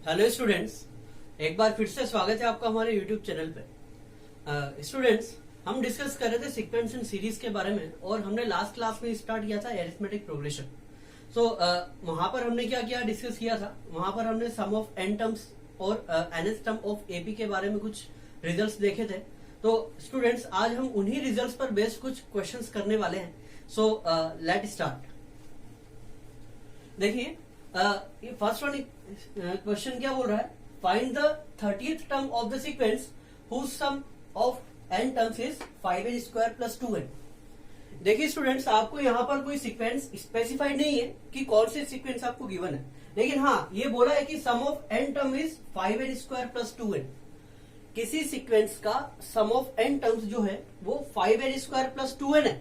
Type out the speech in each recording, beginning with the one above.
Hello students, एक बार फिर से स्वागत है आपका हमारे यूट्यूब चैनल पे। स्टूडेंट्स, हम डिस्कस कर रहे थे सीक्वेंस एंड सीरीज के बारे में और हमने लास्ट क्लास में स्टार्ट किया था एरिथमेटिक प्रोग्रेशन। सो वहां पर हमने क्या किया, डिस्कस किया था। वहां पर हमने सम ऑफ एन टर्म्स और nth टर्म ऑफ एपी के बारे में कुछ रिजल्ट्स देखे थे। तो स्टूडेंट्स, आज हम उन्हीं रिजल्ट्स पर बेस्ड कुछ क्वेश्चंस करने वाले हैं। So let start. देखिए, ये फर्स्ट वन क्वेश्चन क्या बोल रहा है, find the 30th term of the sequence whose sum of n terms is 5n² + 2n। देखिए स्टूडेंट्स, आपको यहाँ पर कोई सीक्वेंस स्पेसिफाइड नहीं है कि कौन से सीक्वेंस आपको गिवन है, लेकिन हाँ ये बोला है कि sum of n term is 5n² + 2n। किसी सीक्वेंस का सम ऑफ एन टर्म्स जो है वो 5n² + 2n है।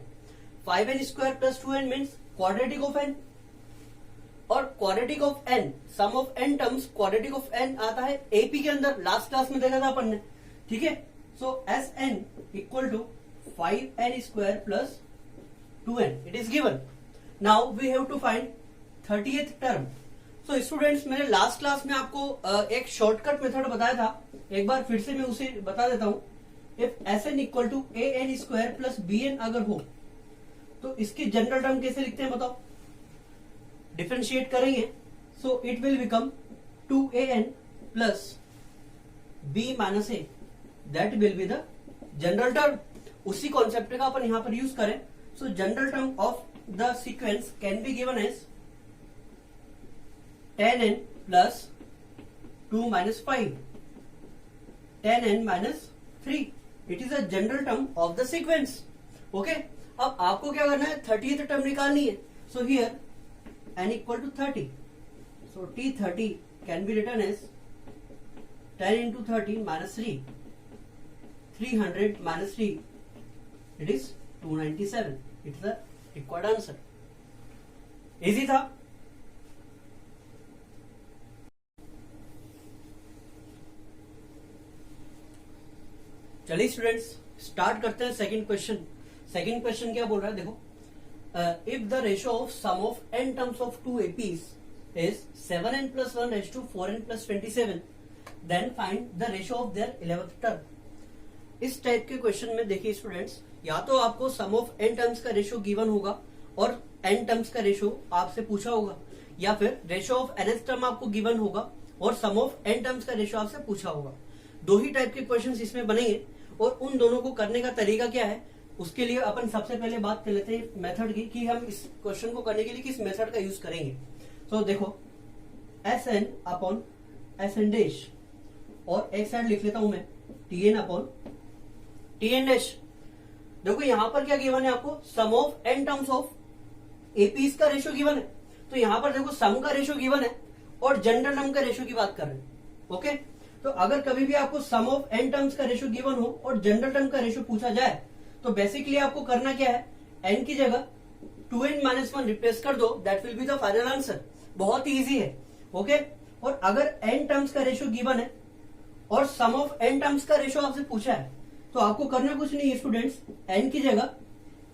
5n² + 2n means quadratic of n, और quadratic of n, sum of n terms quadratic of n आता है एपी के अंदर। लास्ट क्लास में देखा था अपन ने, ठीक है। So S n equal to 5n² + 2n, it is given. Now we have to find 30th term. सो स्टूडेंट्स, मैंने लास्ट क्लास में आपको एक शॉर्टकट मेथड बताया था, एक बार फिर से मैं उसे बता देता हूं। If S n equal to an² + bn अगर हो तो इसकी जनरल टर्म कैसे लिखते हैं बताओ। डिफरेंशिएट करेंगे, so it will become 2an + b - a, that will be the general term. उसी कॉन्सेप्ट का अपन यहां पर यूज करें। So general term of the sequence can be given as 10n + 2 - 5, 10n - 3। It is a general term of the sequence. Okay, अब आपको क्या करना है, 30th टर्म निकालनी है। So here n equal to 30. So T30 can be written as 10 × 30 - 3. 300 - 3. It is 297. It's the required answer. Easy था। चलिए students, start करते हैं सेकंड क्वेश्चन। सेकंड क्वेश्चन क्या बोल रहा है, देखो। If the ratio of sum of n terms of two APs is 7n + 1 / 4n + 27, then find the ratio of their 11th term। इस टाइप के क्वेश्चन में देखिए स्टूडेंट्स, या तो आपको सम ऑफ n टर्म्स का रेशियो गिवन होगा और n टर्म्स का रेशियो आपसे पूछा होगा, या फिर रेशियो ऑफ nth टर्म आपको गिवन होगा और सम ऑफ n टर्म्स का रेशियो आपसे पूछा होगा। दो ही टाइप के क्वेश्चन इसमें बनेंगे, और उन दोनों को करने का तरीका क्या है, उसके लिए अपन सबसे पहले बात कर लेते हैं मेथड की, कि हम इस क्वेश्चन को करने के लिए किस मेथड का यूज करेंगे। तो देखो, Sn अपॉन Sn' और एक साइड लिख लेता हूं मैं Tn अपॉन Tn'। देखो यहां पर क्या गिवन है आपको, sum of n terms of APs का रेशियो गिवन है। तो यहां पर देखो सम का रेशियो गिवन है और जनरल टर्म का रेशियो की बात कर रहे हैं। ओके, तो अगर कभी भी आपको सम ऑफ n टर्म्स का रेशियो गिवन हो और जनरल टर्म का रेशियो पूछा जाए, तो बेसिकली आपको करना क्या है, n की जगह 2n - 1 रिप्लेस कर दो, that will be the final answer. बहुत ही इजी है। ओके, और अगर n टर्म्स का रेशियो गिवन है और सम ऑफ n टर्म्स का रेशियो आपसे पूछा है, तो आपको करना कुछ नहीं है स्टूडेंट्स, n की जगह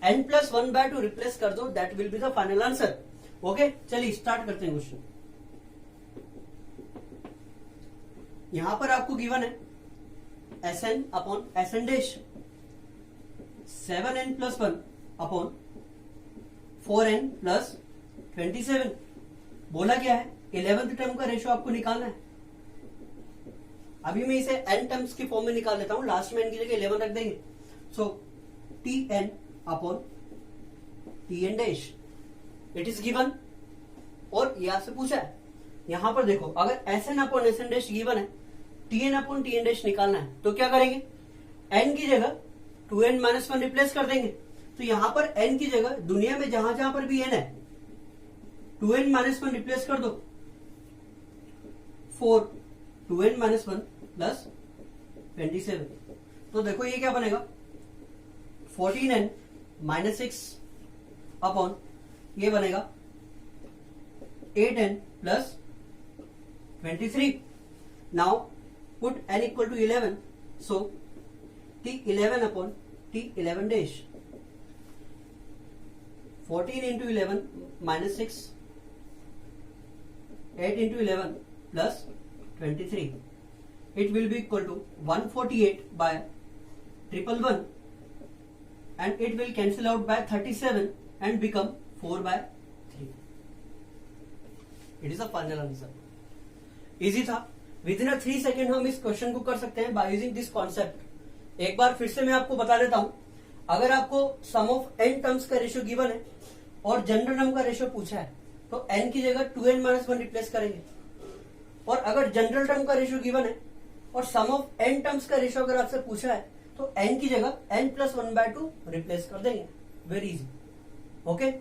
n + 1/2 रिप्लेस कर दो, that will be the final answer. Okay, चलिए स्टार्ट करते हैं क्वेश्चन। यहां पर आपको गिवन है Sn upon Sn', 7n + 1 upon 4n + 27। बोला क्या है, 11th टर्म का रेशियो आपको निकालना है। अभी मैं इसे n टर्म्स की फॉर्म में निकाल लेता हूं, लास्ट में n की जगह 11 रख देंगे। सो Tn upon Tn', it is given, और यहां से पूछा है। यहां पर देखो, अगर Sn अपॉन Sn' गिवन है, Tn अपॉन Tn' निकालना है, तो क्या करेंगे, n की जगह 2n - 1 रिप्लेस कर देंगे। तो यहां पर n की जगह दुनिया में जहां जहां पर भी n है, 2n - 1 रिप्लेस कर दो। 4 2n - 1 + 27। तो देखो ये क्या बनेगा, 14n - 6 अपॉन ये बनेगा 8n + 23। Now put n equal to 11, so T11 upon T11', 14 into 11 minus 6, 8 into 11 plus 23. It will be equal to 148 by 111 and it will cancel out by 37 and become 4 by 3. It is a final answer. Easy था. Within 3 second हम इस question को कर सकते हैं by using this concept. एक बार फिर से मैं आपको बता देता हूं. अगर आपको सम ऑफ n टर्म्स का रेशियो गिवन है और जनरल टर्म का रेशियो पूछा है तो n की जगह 2n-1 रिप्लेस करेंगे. और अगर जनरल टर्म का रेशियो गिवन है और सम ऑफ n टर्म्स का रेशियो अगर आपसे पूछा है तो n की जगह n+1/2 रिप्लेस कर देंगे. Very easy. ओके.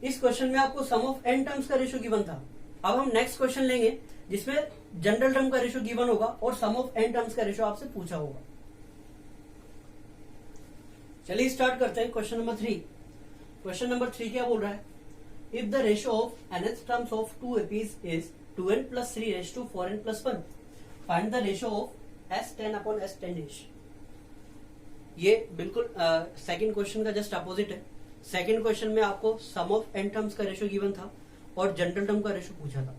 इस क्वेश्चन में आपको सम ऑफ n टर्म्स का रेशियो गिवन था. अब हम नेक्स्ट क्वेश्चन लेंगे जिसमें जनरल टर्म का रेशियो गिवन होगा और सम ऑफ n टर्म्स का रेशियो आपसे पूछा होगा. चलिए स्टार्ट करते हैं. Question number 3. क्वेश्चन नंबर 3 क्या बोल रहा है? If the ratio of nth terms of 2 APs is 2n + 3 4n + 1, find the ratio of S10/S10'. ये बिल्कुल सेकंड क्वेश्चन का जस्ट अपोजिट है. सेकंड क्वेश्चन में आपको सम ऑफ n टर्म्स का रेशियो गिवन था और जनरल टर्म का रेशियो पूछा था.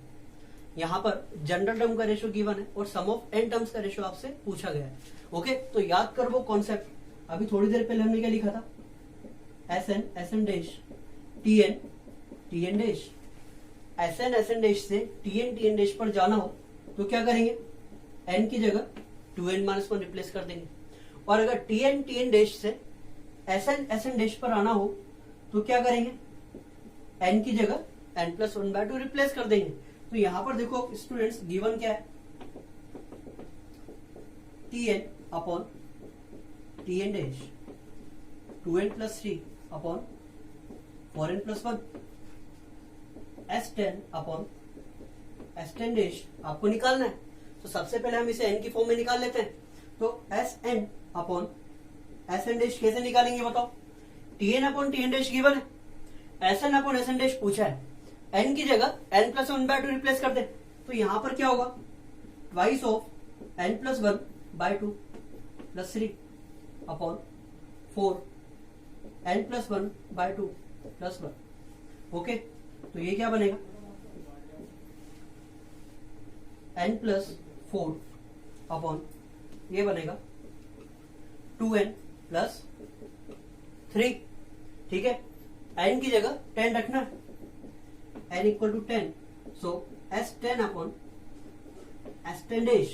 यहाँ पर जनरल टर्म का रेशियो गिवन है और सम ऑफ n टर्म्स का रेशियो आपसे पूछा गया है. ओके. तो याद कर वो कॉन्सेप्ट. अभी थोड़ी देर पहले हमने क्या लिखा था? Sn Sn', Tn Tn'. Sn Sn' से Tn पर जाना हो तो क्या करेंगे? n की जगह 2n-1 रिप्लेस कर देंगे. और अगर Tn से Sn Sn' पर आना हो तो क्या करेंगे? n की जगह n+1/2 रिप्लेस कर देंगे. तो यहां पर देखो स्टूडेंट्स, गिवन क्या है? Tn/Tn', 2n + 3 4n + 1, S10/S10' आपको निकालना है. तो सबसे पहले हम इसे n की फॉर्म में निकाल लेते हैं. तो Sn/Sn' कैसे निकालेंगे बताओ? Tn/Tn' गिवन है, Sn/Sn' पूछा है. n की जगह n+1/2 रिप्लेस कर दे. तो यहां पर क्या होगा? Twice of n+1/2 + 3 4 n+1/2 + 1. Okay. तो ये क्या बनेगा? n+4 ये बनेगा 2n + 3. ठीक है. n की जगह 10 रखना, n = 10. So S10/S10',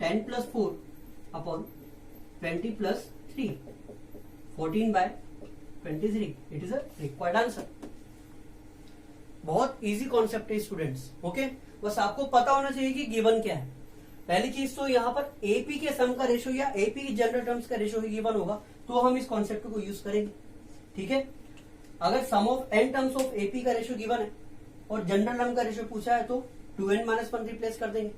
10 + 4 20 + 3, 14/23. It is a required answer. बहुत इजी कॉन्सेप्ट है स्टूडेंट्स. ओके. बस आपको पता होना चाहिए कि गिवन क्या है. पहली चीज तो यहाँ पर एपी के सम का रेशियो या एपी की जनरल टर्म्स का रेशियो ही गिवन होगा तो हम इस कॉन्सेप्ट को यूज करेंगे. ठीक है. अगर sum of n terms of AP का रेशियो गिवन है और जनरल टर्म का रेशियो पूछा है तो 2n-1 रिप्लेस कर देंगे.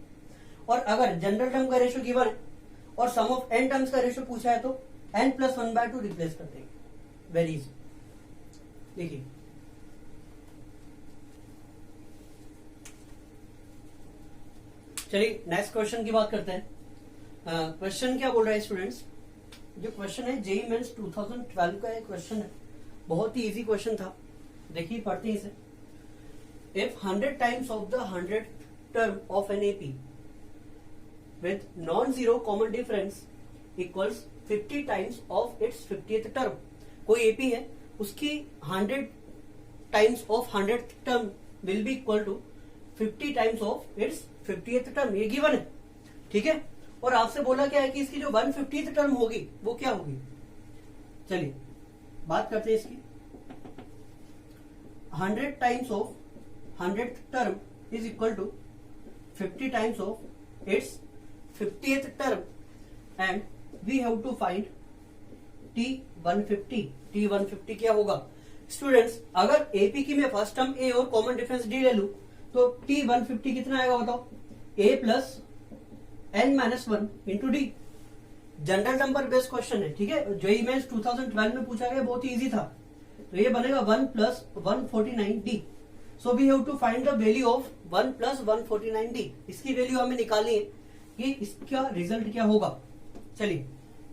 और अगर जनरल टर्म का रेशियो गिवन है और सम ऑफ n टर्म्स का रेशियो पूछा है तो n+1/2 रिप्लेस कर देंगे. Very easy. देखिए चलिए नेक्स्ट क्वेश्चन की बात करते हैं. क्वेश्चन क्या बोल रहा है स्टूडेंट्स? जो क्वेश्चन है जेईई मेंस 2012 का एक क्वेश्चन है. बहुत ही इजी क्वेश्चन था. देखिए पढ़ते हैं इसे. If 100 times of the 100th term of an AP with non zero common difference equals 50 times of its 50th term. कोई एपी है, उसकी 100 times of 100th term will be equal to 50 times of its 50th term. ये given है. ठीक है. और आपसे बोला क्या है कि इसकी जो 150th टर्म होगी वो क्या होगी. चलिए बात करते हैं इसकी. 100 times of 100th term is equal to 50 times of its 50th term and we have to find T150. T150 क्या होगा स्टूडेंट्स? अगर एपी की मैं फर्स्ट टर्म ए और कॉमन डिफरेंस डी ले लू तो T150 कितना आएगा बताओ? a + n-1 into D. General number based question है. ठीक है. जेईई मेंस 2012 में पूछा गया, बहुत ही इजी था. तो ये बनेगा 1 + 149d. So we have to find the value of 1 + 149d. इसकी वैल्यू हमें निकालनी है कि इसका रिजल्ट क्या होगा. चलिए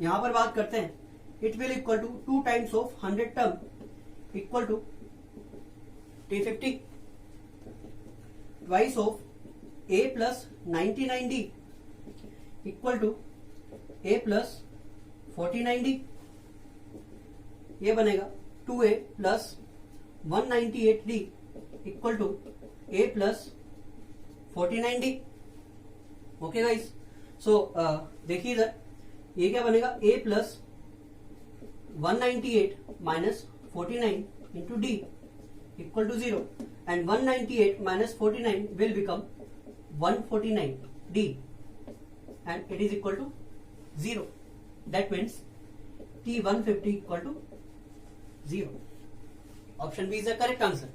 यहां पर बात करते हैं. It will equal to 2 times of 100 term equal to T50 twice of a plus 99d equal to a plus 49d, ये बनेगा 2a plus 198d equal to a plus 49d। Okay guys, so देखिए इधर ये क्या बनेगा, a plus 198 minus 49 into d equal to 0 and 198 minus 49 will become 149d and it is equal to 0. That means T150 equal to 0. Option B is the correct answer.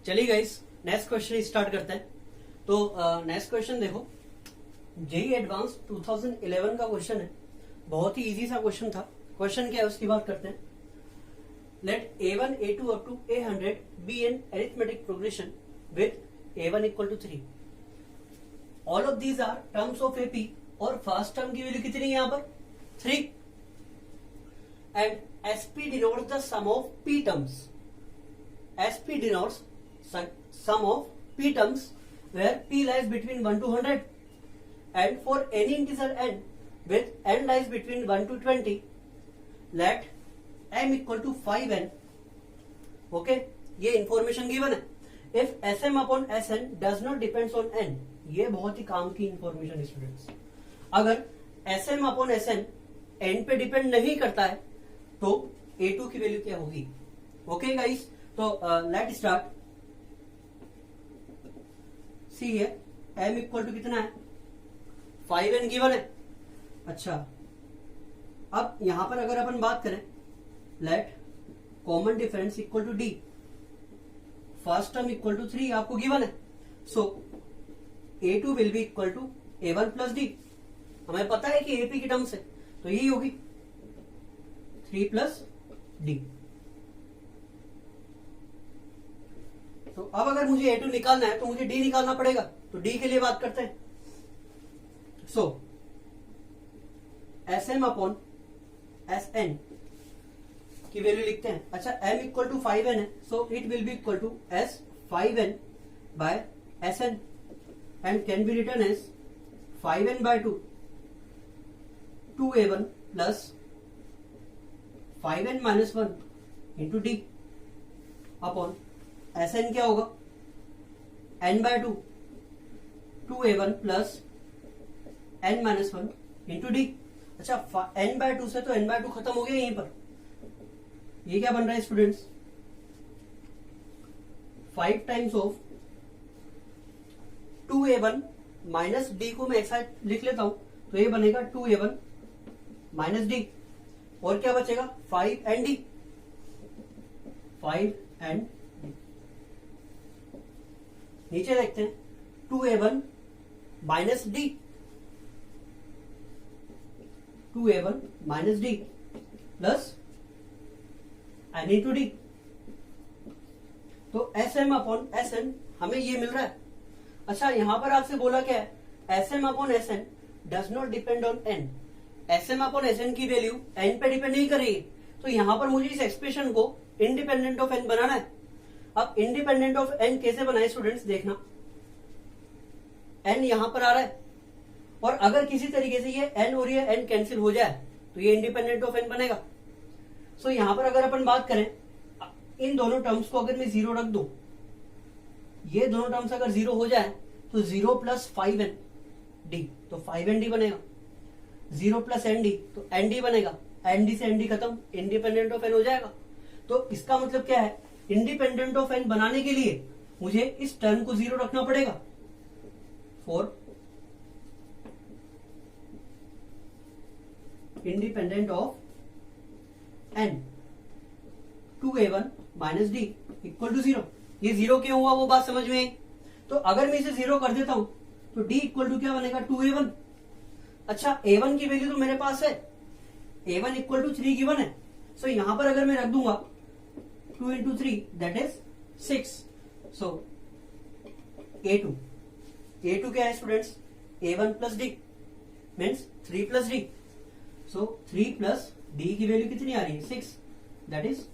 चलिए guys, next question start करते हैं। तो next question देखो, JEE advanced 2011 का question है, बहुत ही easy सा क्वेश्चन था। क्वेश्चन क्या है उसकी बात करते हैं। Let A1 A2 up to A100 be an arithmetic progression with A1 equal to 3। All of these are terms of AP और फर्स्ट टर्म की वैल्यू कितनी है यहाँ पर 3 and SP denotes the sum of P terms. SP denotes sum of p terms where p lies between 1 to 100 and for any integer n with n lies between 1 to 20 let m equal to 5n। okay, ये information given है। if sm upon sn does not depends on n, ये बहुत ही काम की information students. अगर sm upon sn n पे depend नहीं करता है तो a2 की वैल्यू क्या होगी। ओके गाइस, तो लेट स्टार्ट। सी है m इक्वल टू कितना है 5n गिवन है। अच्छा, अब यहां पर अगर अपन बात करें, let common difference equal to d, first term equal to 3 आपको गिवन है। So a2 will be equal to a1 plus d। हमें पता है कि AP की टर्म्स है तो यही होगी 3 प्लस d। तो अब अगर मुझे A2 निकालना है तो मुझे D निकालना पड़ेगा, तो D के लिए बात करते हैं। सो SM अपॉन SN की वैल्यू लिखते हैं। अच्छा, M इक्वल टू 5n है, so it will be equal to S 5n by SN and can be written as 5n by 2 2a1 plus 5n minus 1 into D upon Sn क्या होगा n by 2 2a1 plus n minus 1 into D. अच्छा, n by 2 से तो n by 2 खत्म हो गया यहीं पर। ये क्या बन रहा है students 5 times of 2a1 minus D को मैं ऐसा लिख लेता हूं तो ये बनेगा 2a1 माइनस डी और क्या बचेगा 5n d 5n। नीचे देखते हैं 2a1 minus D 2a1 minus D plus n into D. तो sm अपॉन sn हमें ये मिल रहा है। अच्छा, यहां पर आपसे बोला क्या है sm upon sn does not depend on n। sm upon sn की वैल्यू n पे डिपेंड नहीं कर रही है, तो यहां पर मुझे इस एक्सप्रेशन को इंडिपेंडेंट ऑफ n बनाना है। अब इंडिपेंडेंट ऑफ n कैसे बनाए स्टूडेंट्स, देखना n यहां पर आ रहा है और अगर किसी तरीके से ये n और ये n कैंसिल हो जाए तो ये इंडिपेंडेंट ऑफ n बनेगा। सो यहां पर अगर अपन बात करें इन दोनों टर्म्स को अगर मैं 0 रख दूं, ये दोनों टर्म्स अगर 0 हो जाए तो 0 प्लस 5n d तो 5n d बनेगा, 0 प्लस n d तो n d बनेगा, n d से n d खत्म, इंडिपेंडेंट ऑफ n हो जाएगा। तो इसका मतलब क्या है, इंडिपेंडेंट ऑफ n बनाने के लिए मुझे इस टर्म को 0 रखना पड़ेगा। For independent of n 2a1 minus D equal to 0। ये 0 क्यों हुआ वो बात समझ में आई। तो अगर मैं इसे 0 कर देता हूं तो d इक्वल टू क्या बनेगा 2a1। अच्छा, a1 की वैल्यू तो मेरे पास है, a1 इक्वल टू 3 गिवन है। सो यहां पर अगर मैं रख दूंगा 2 into 3 that is 6। So a2 A2 क्या है students, A1 plus d means 3 plus d. So 3 plus d की वैल्यू कितनी आ रही है, 6, that is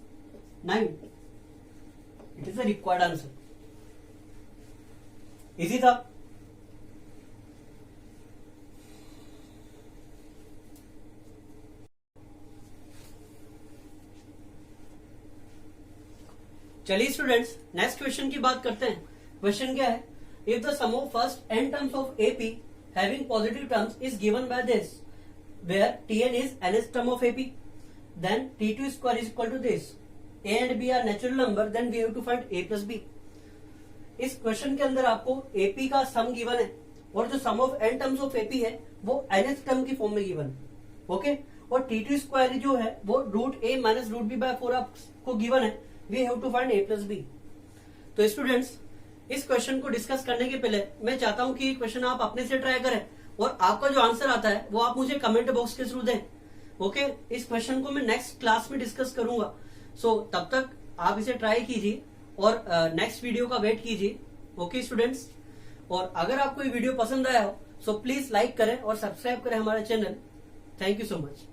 9. It is the required answer. Easy था. चलिए स्टूडेंट्स नेक्स्ट क्वेश्चन की बात करते हैं. क्वेश्चन क्या है, if the sum of first n terms of AP having positive terms is given by this where tn is nth term of AP then t2 square is equal to this. a and b are natural number then we have to find a plus b. इस question के अंदर आपको AP का सम given है और जो sum of n terms of AP है वो nth टर्म की फॉर्म में गिवन है. ओके, और t2 स्क्वायर जो है वो root a minus root b by 4 आपको गिवन है. We have to find a plus b. तो स्टूडेंट्स इस क्वेश्चन को डिस्कस करने के पहले मैं चाहता हूं कि ये क्वेश्चन आप अपने से ट्राई करें और आपका जो आंसर आता है वो आप मुझे कमेंट बॉक्स के थ्रू दें. ओके, इस क्वेश्चन को मैं नेक्स्ट क्लास में डिस्कस करूंगा. सो तब तक आप इसे ट्राई कीजिए और नेक्स्ट वीडियो का वेट कीजिए. ओके स्टूडेंट्स, और अगर आपको ये वीडियो पसंद आया हो सो प्लीज लाइक करें और सब्सक्राइब करें हमारे channel. Thank you so much.